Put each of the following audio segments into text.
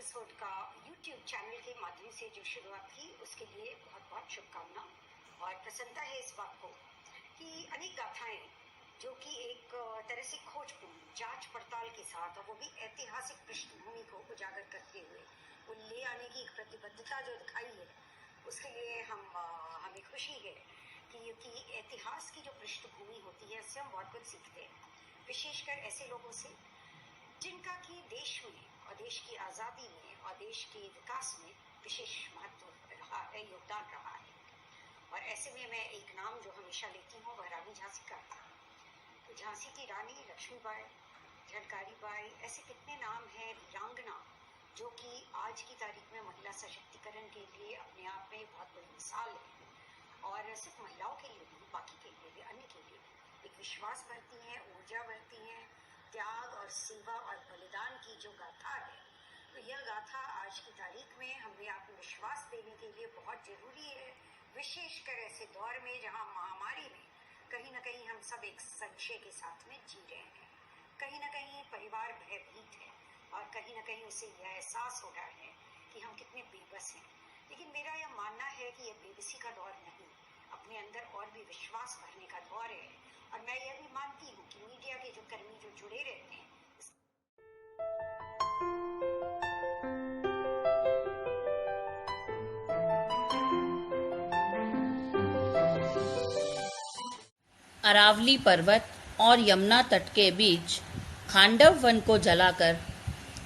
Episode का YouTube channel के माध्यम से जो शुरुआत की उसके लिए बहुत बहुत शुभकामना और प्रसन्नता है इस बात को कि अनेक गाथाएं जो कि एक तरह से खोजपूर्ण जांच पड़ताल के साथ और वो भी ऐतिहासिक पृष्ठभूमि को उजागर करते हुए वो ले आने की एक प्रतिबद्धता जो दिखाई है उसके लिए हमें खुशी है कि इतिहास की जो पृष्ठभूमि होती है उससे हम बहुत कुछ सीखते हैं, विशेषकर ऐसे लोगों से जिनका कि देश में और देश की आज़ादी में और देश के विकास में विशेष महत्व रहा है, योगदान रहा है। और ऐसे में मैं एक नाम जो हमेशा लेती हूँ वह रानी झांसी का है। तो झांसी की रानी लक्ष्मीबाई, झलकारी बाई, ऐसे कितने नाम हैं, वीरांगना, जो कि आज की तारीख में महिला सशक्तिकरण के लिए अपने आप में बहुत बड़ी मिसाल है और सिर्फ महिलाओं के लिए नहीं, बाकी के लिए भी, अन्य के लिए भी एक विश्वास भरती हैं, ऊर्जा भरती हैं, त्याग और सेवा और बलिदान की जो गाथा है। तो यह गाथा आज की तारीख में हमें आत्मविश्वास देने के लिए बहुत जरूरी है, विशेषकर ऐसे दौर में जहां महामारी में कहीं ना कहीं हम सब एक संशय के साथ में जी रहे हैं, कहीं ना कहीं परिवार भयभीत है और कहीं ना कहीं उसे यह एहसास हो रहा है कि हम कितने बेबस हैं। लेकिन मेरा यह मानना है कि यह बेबसी का दौर नहीं, अपने अंदर और भी विश्वास भरने का दौर है। और मैं यह भी मानती हूँ कि मीडिया के जो कर्मी जो जुड़े रहते हैं, अरावली पर्वत और यमुना तट के बीच खांडव वन को जलाकर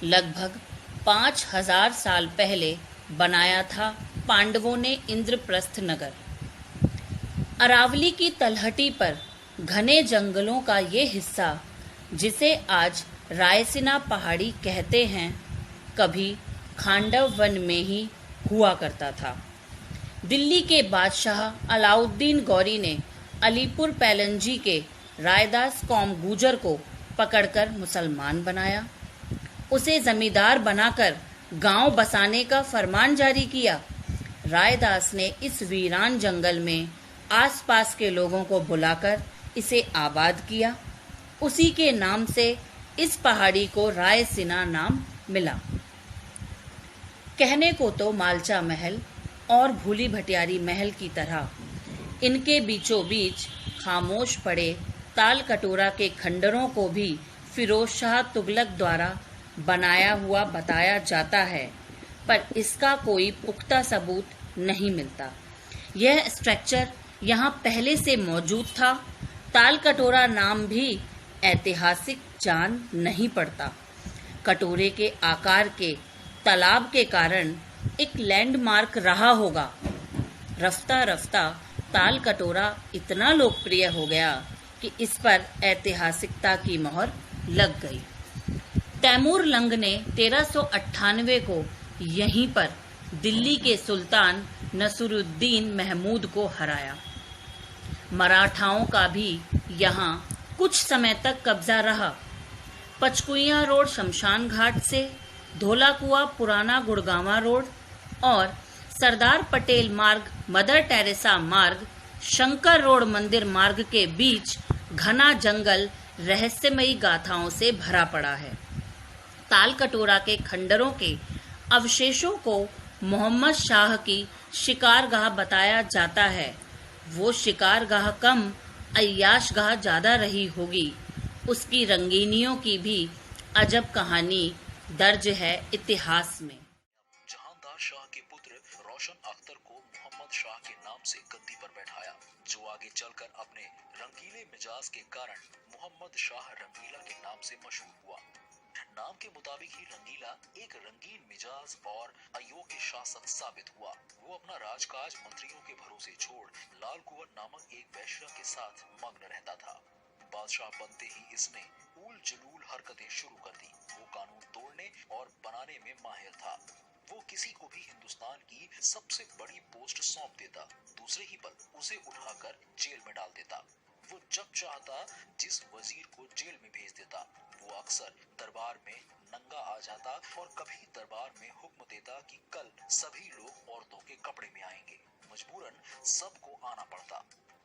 लगभग 5000 साल पहले बनाया था पांडवों ने इंद्रप्रस्थ नगर। अरावली की तलहटी पर घने जंगलों का ये हिस्सा, जिसे आज रायसीना पहाड़ी कहते हैं, कभी खांडव वन में ही हुआ करता था। दिल्ली के बादशाह अलाउद्दीन गौरी ने अलीपुर पैलंजी के रायदास कौम गुजर को पकड़कर मुसलमान बनाया, उसे जमींदार बनाकर गांव बसाने का फरमान जारी किया। रायदास ने इस वीरान जंगल में आसपास के लोगों को बुलाकर इसे आबाद किया। उसी के नाम से इस पहाड़ी को रायसीना नाम मिला। कहने को तो मालचा महल और भूली भटियारी महल की तरह इनके बीचों बीच खामोश पड़े ताल कटोरा के खंडरों को भी फिरोज शाह तुगलक द्वारा बनाया हुआ बताया जाता है, पर इसका कोई पुख्ता सबूत नहीं मिलता। यह स्ट्रक्चर यहाँ पहले से मौजूद था। ताल कटोरा नाम भी ऐतिहासिक जान नहीं पड़ता। कटोरे के आकार के तालाब के कारण एक लैंडमार्क रहा होगा। रफ्ता रफ्ता ताल कटोरा इतना लोकप्रिय हो गया कि इस पर ऐतिहासिकता की मोहर लग गई। तैमूर लंग ने 1398 को यहीं पर दिल्ली के सुल्तान नसरुद्दीन महमूद को हराया। मराठाओं का भी यहाँ कुछ समय तक कब्जा रहा। पचकुइया रोड शमशान घाट से धोला कुआ पुराना गुड़गांवा रोड और सरदार पटेल मार्ग मदर टेरेसा मार्ग शंकर रोड मंदिर मार्ग के बीच घना जंगल रहस्यमयी गाथाओं से भरा पड़ा है। ताल कटोरा के खंडरों के अवशेषों को मोहम्मद शाह की शिकारगाह बताया जाता है। वो शिकारगाह कम, अय्याशगाह ज्यादा रही होगी। उसकी रंगीनियों की भी अजब कहानी दर्ज है इतिहास में। जहांदार शाह के पुत्र रोशन अख्तर को मोहम्मद शाह के नाम से गद्दी पर बैठाया, जो आगे चलकर अपने रंगीले मिजाज के कारण मोहम्मद शाह रंगीला के नाम से मशहूर हुआ। नाम के मुताबिक ही रंगीला एक रंगीन मिजाज और अयोग्य शासक साबित हुआ। वो अपना राजकाज मंत्रियों के भरोसे छोड़ लाल कुंवर नामक एक वैश्या के साथ मग्न रहता था। बादशाह बनते ही इसने उल जलूल हरकतें शुरू कर दी। वो कानून तोड़ने और बनाने में माहिर था। वो किसी को भी हिंदुस्तान की सबसे बड़ी पोस्ट सौंप देता, दूसरे ही पल उसे उठाकर जेल में डाल देता। वो जब चाहता जिस वजीर को जेल में भेज देता। वो अक्सर दरबार में नंगा आ जाता और कभी दरबार में हुक्म देता कि कल सभी लोग औरतों के कपड़े में आएंगे। मजबूरन सबको आना पड़ता।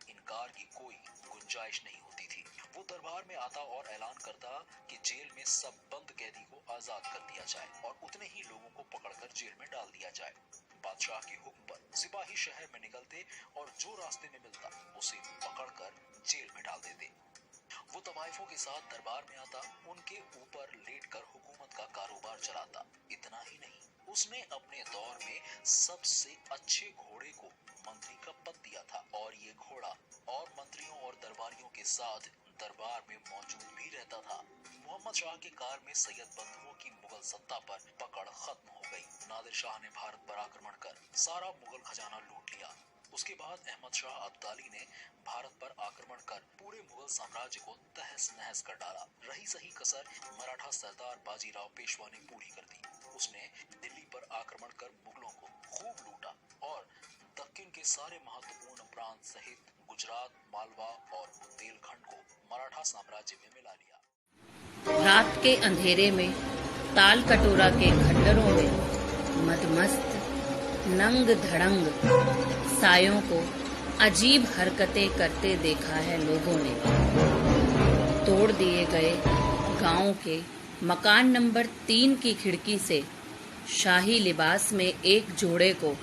इनकार की कोई गुंजाइश नहीं होती थी। वो दरबार में आता और ऐलान करता कि जेल में सब बंद कैदी को आजाद कर दिया जाए और उतने ही लोगों को पकड़कर जेल में डाल दिया जाए। बादशाह के हुक्म पर सिपाही शहर में निकलते और जो रास्ते में मिलता उसे पकड़कर जेल में डाल देते। वो तवाइफों के साथ दरबार में आता, उनके ऊपर लेटकर हुकूमत का कारोबार चलाता। इतना ही नहीं, उसने अपने दौर में सबसे अच्छे घोड़े को मंत्री का पद दिया था और ये घोड़ा और मंत्रियों और दरबारियों के साथ दरबार में मौजूद भी रहता था। मोहम्मद शाह के काल में सैयद बंधुओं की मुगल सत्ता पर पकड़ खत्म हो गई। नादिर शाह ने भारत पर आक्रमण कर सारा मुगल खजाना लूट लिया। उसके बाद अहमद शाह अब्दाली ने भारत पर आक्रमण कर पूरे मुगल साम्राज्य को तहस नहस कर डाला। रही सही कसर मराठा सरदार बाजीराव पेशवा ने पूरी कर दी। उसने दिल्ली पर आक्रमण कर मुगलों को खूब लूटा और दक्कन के सारे महत्वपूर्ण प्रांत सहित गुजरात, मालवा और बुंदेलखंड को मराठा साम्राज्य में मिला लिया। रात के अंधेरे में ताल कटोरा के खंडरों में मदमस्त नंग धड़ंग सायों को अजीब हरकतें करते देखा है लोगों ने। तोड़ दिए गए गांव के मकान नंबर 3 की खिड़की से शाही लिबास में एक जोड़े को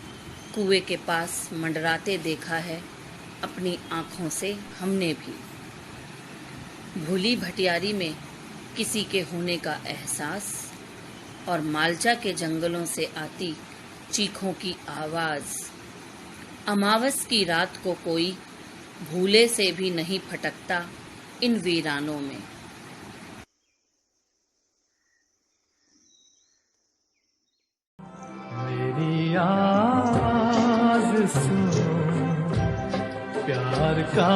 कुएं के पास मंडराते देखा है अपनी आंखों से हमने भी। भूली भटियारी में किसी के होने का एहसास और मालचा के जंगलों से आती चीखों की आवाज। अमावस की रात को कोई भूले से भी नहीं फटकता इन वीरानों में। मेरी आवाज़ सुनो, प्यार का